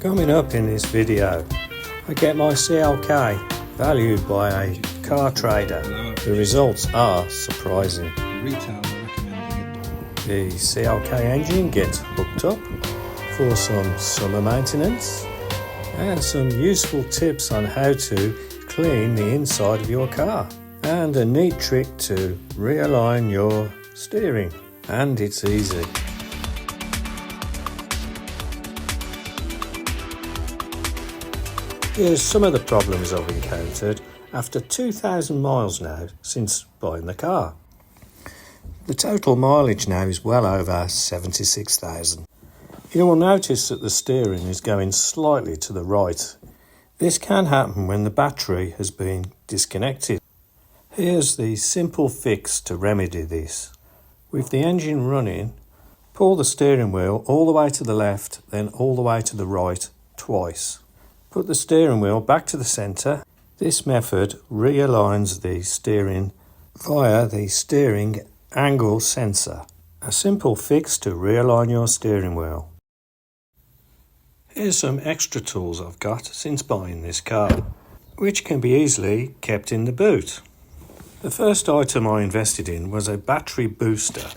Coming up in this video, I get my CLK valued by a car trader. The results are surprising. The CLK engine gets hooked up for some summer maintenance and some useful tips on how to clean the inside of your car and a neat trick to realign your steering, and it's easy. Here's some of the problems I've encountered after 2,000 miles now since buying the car. The total mileage now is well over 76,000. You will notice that the steering is going slightly to the right. This can happen when the battery has been disconnected. Here's the simple fix to remedy this. With the engine running, pull the steering wheel all the way to the left, then all the way to the right twice. Put the steering wheel back to the centre. This method realigns the steering via the steering angle sensor. A simple fix to realign your steering wheel. Here's some extra tools I've got since buying this car, which can be easily kept in the boot. The first item I invested in was a battery booster,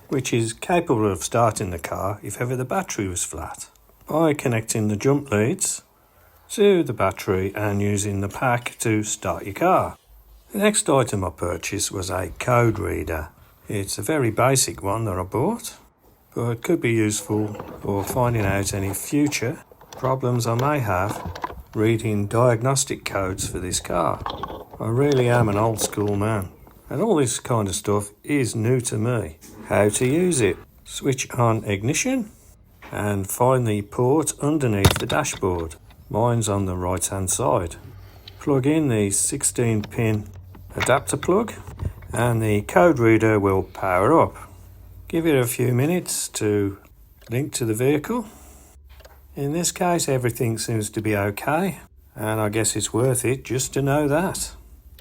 which is capable of starting the car if ever the battery was flat, by connecting the jump leads to the battery and using the pack to start your car. The next item I purchased was a code reader. It's a very basic one that I bought, but it could be useful for finding out any future problems I may have reading diagnostic codes for this car. I really am an old school man, and all this kind of stuff is new to me. How to use it. Switch on ignition and find the port underneath the dashboard. Mine's on the right hand side. Plug in the 16-pin adapter plug and the code reader will power up. Give it a few minutes to link to the vehicle. In this case everything seems to be okay, and I guess it's worth it just to know that.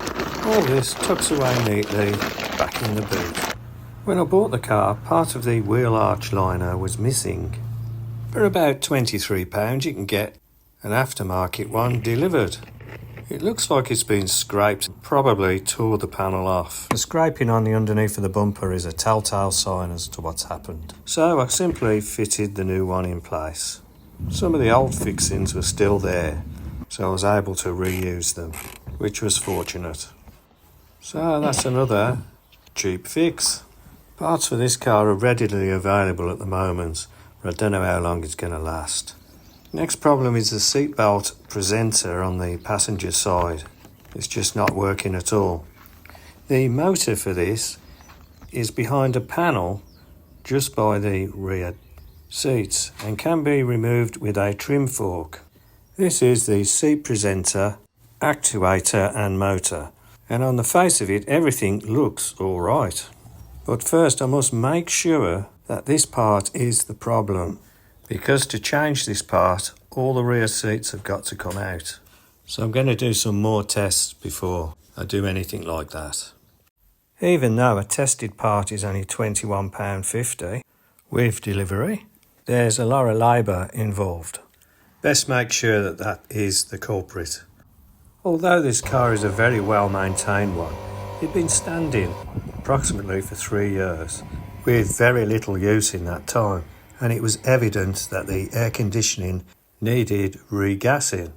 All this tucks away neatly back in the boot. When I bought the car, part of the wheel arch liner was missing. For about £23 you can get an aftermarket one delivered. It looks like it's been scraped, probably tore the panel off. The scraping on the underneath of the bumper is a telltale sign as to what's happened. So I simply fitted the new one in place. Some of the old fixings were still there, so I was able to reuse them, which was fortunate. So that's another cheap fix. Parts for this car are readily available at the moment, but I don't know how long it's going to last. Next problem is the seatbelt presenter on the passenger side. It's just not working at all. The motor for this is behind a panel just by the rear seats and can be removed with a trim fork. This is the seat presenter, actuator and motor, and on the face of it everything looks alright. But first I must make sure that this part is the problem, because to change this part all the rear seats have got to come out. So I'm going to do some more tests before I do anything like that. Even though a tested part is only £21.50 with delivery, there's a lot of labour involved. Best make sure that that is the culprit. Although this car is a very well maintained one, it'd been standing approximately for 3 years with very little use in that time, and it was evident that the air conditioning needed regassing.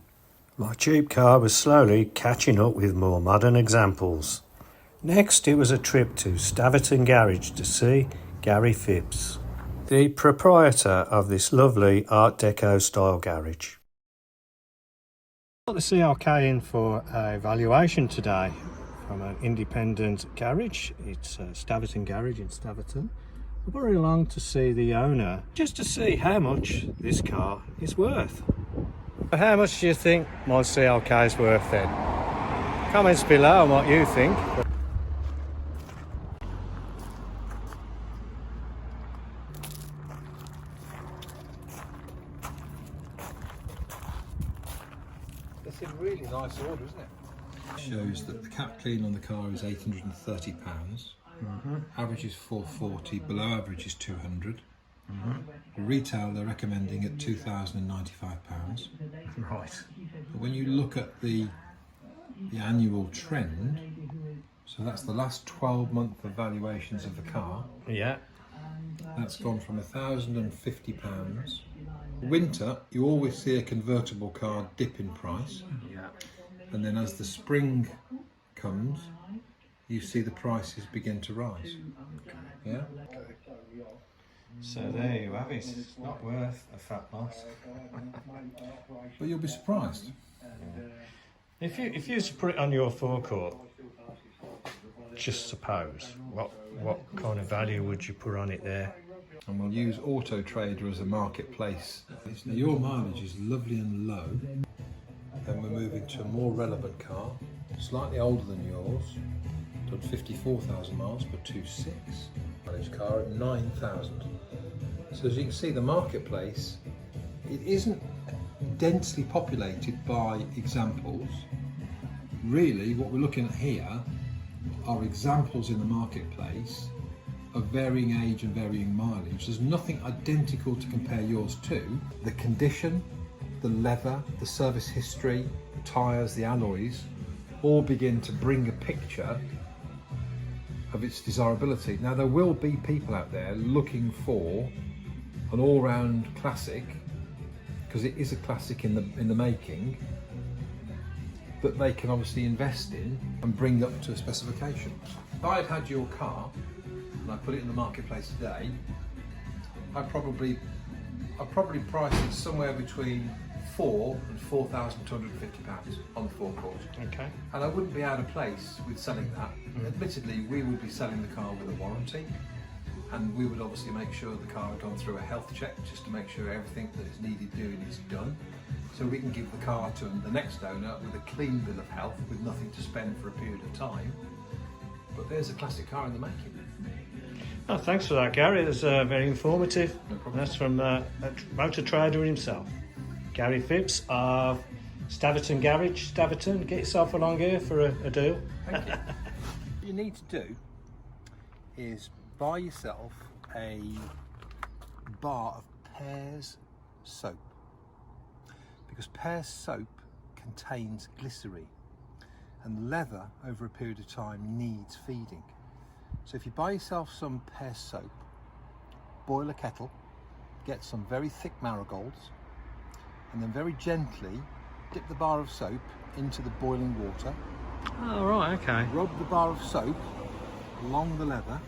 My cheap car was slowly catching up with more modern examples. Next, it was a trip to Staverton Garage to see Gary Phipps, the proprietor of this lovely Art Deco style garage. I got the CLK in for a valuation today from an independent garage. It's Staverton Garage in Staverton. I brought it along to see the owner, just to see how much this car is worth. How much do you think my CLK is worth then? Comments below on what you think. It's a really nice order, isn't it? Shows that the cap clean on the car is £830. Average is 440, below average is 200. Retail they're recommending at £2,095. Right. But when you look at the annual trend, so that's the last 12-month evaluations of the car, Yeah. that's gone from £1,050. Winter, you always see a convertible car dip in price, Yeah. and then as the spring comes, you see the prices begin to rise. Yeah. So there you have it. It's not worth a fat loss. But you'll be surprised. If you was to put it on your forecourt, just suppose, what kind of value would you put on it there? And we'll use Auto Trader as a marketplace. Now your mileage is lovely and low. Then we're moving to a more relevant car, slightly older than yours, done 54,000 miles, but 2.6. Mileage car at 9,000. So as you can see, the marketplace, it isn't densely populated by examples. Really, what we're looking at here are examples in the marketplace of varying age and varying mileage. There's nothing identical to compare yours to. The condition, the leather, the service history, the tyres, the alloys, all begin to bring a picture of its desirability. Now there will be people out there looking for an all-round classic, because it is a classic in the making, that they can obviously invest in and bring up to a specification. If I had your car and I put it in the marketplace today, I'd probably price it somewhere between £4,000 and £4,250 on the forecourt. Okay. And I wouldn't be out of place with selling that. Admittedly, we would be selling the car with a warranty, and we would obviously make sure the car had gone through a health check just to make sure everything that is needed doing is done. So we can give the car to the next owner with a clean bill of health, with nothing to spend for a period of time. But there's a classic car in the making. Oh, thanks for that, Gary. That's very informative. No problem. That's from a motor trader himself, Gary Phipps of Staverton Garage, Staverton. Get yourself along here for a deal. Thank you. What you need to do is buy yourself a bar of Pear's soap, because Pear's soap contains glycerine, and leather over a period of time needs feeding. So if you buy yourself some Pear's soap, boil a kettle, get some very thick marigolds, and then very gently dip the bar of soap into the boiling water. Oh, right, okay. Rub the bar of soap along the leather,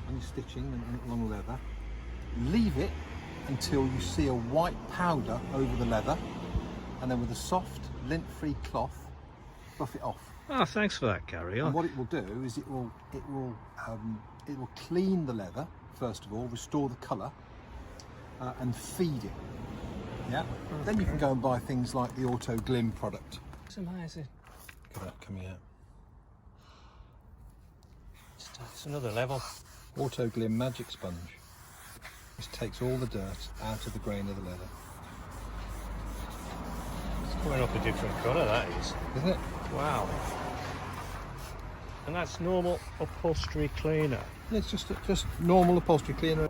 on your stitching and along the leather. Leave it until you see a white powder over the leather, and then with a soft, lint-free cloth, buff it off. Oh, thanks for that, Gary. And what it will do is it will clean the leather first of all, restore the colour, and feed it. Yeah. Then you can go and buy things like the Auto Glim product. It's amazing. Look at that coming out. It's another level. Auto Glim Magic Sponge. This takes all the dirt out of the grain of the leather. It's coming up a different colour, that is. Isn't it? Wow. And that's normal upholstery cleaner. Yeah, it's just normal upholstery cleaner.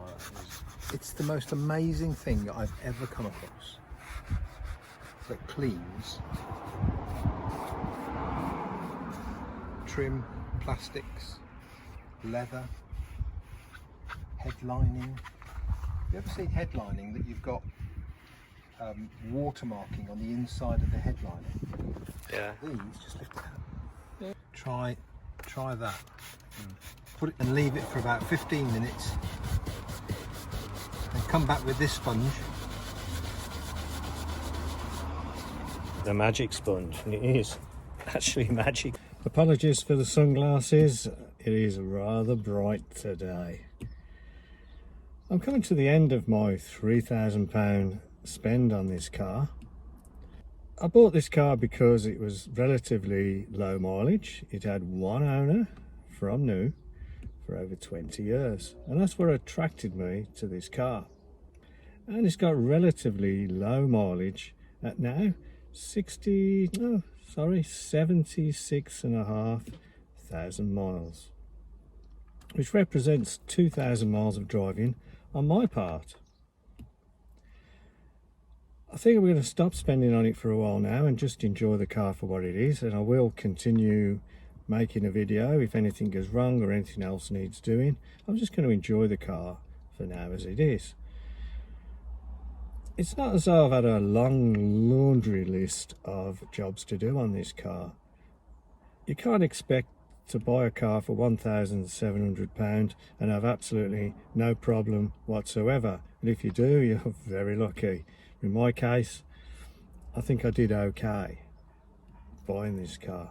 It's the most amazing thing that I've ever come across that cleans trim, plastics, leather, headlining. You ever seen headlining that you've got watermarking on the inside of the headlining? Yeah. These, just lift it out. Yeah. Try that. Put it and leave it for about 15 minutes. And come back with this sponge. The magic sponge, and it is actually magic. Apologies for the sunglasses, it is rather bright today. I'm coming to the end of my £3,000 spend on this car. I bought this car because it was relatively low mileage. It had one owner from new for over 20 years, and that's what attracted me to this car. And it's got relatively low mileage at now 76,500 miles, which represents 2,000 miles of driving on my part. I think I'm going to stop spending on it for a while now and just enjoy the car for what it is, and I will continue making a video if anything goes wrong or anything else needs doing. I'm just going to enjoy the car for now as it is. It's not as though I've had a long laundry list of jobs to do on this car. You can't expect to buy a car for £1,700 and have absolutely no problem whatsoever. And if you do, you're very lucky. In my case, I think I did okay buying this car.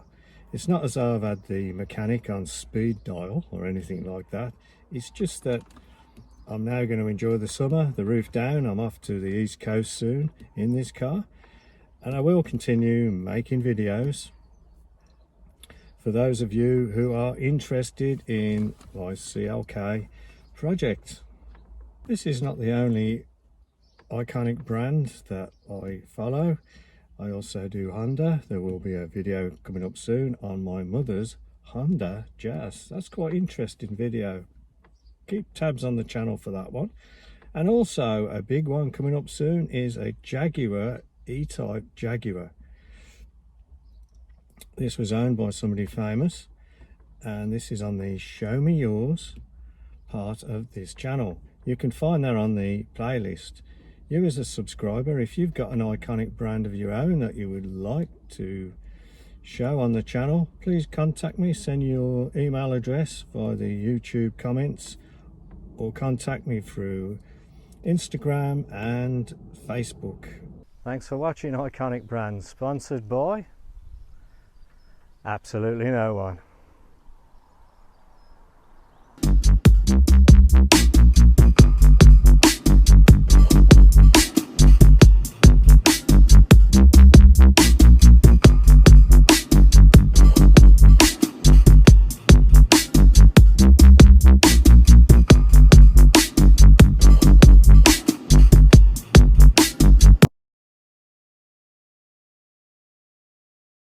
It's not as though I've had the mechanic on speed dial or anything like that. It's just that I'm now going to enjoy the summer, the roof down. I'm off to the East Coast soon in this car, and I will continue making videos for those of you who are interested in my CLK project. This is not the only iconic brand that I follow. I also do Honda. There will be a video coming up soon on my mother's Honda Jazz. That's quite interesting video. Keep tabs on the channel for that one. And also a big one coming up soon is a Jaguar, E-Type Jaguar. This was owned by somebody famous, and this is on the Show Me Yours part of this channel. You can find that on the playlist. You as a subscriber, if you've got an iconic brand of your own that you would like to show on the channel, please contact me. Send your email address via the YouTube comments, or contact me through Instagram and Facebook. Thanks for watching Iconic Brands, sponsored by absolutely no one.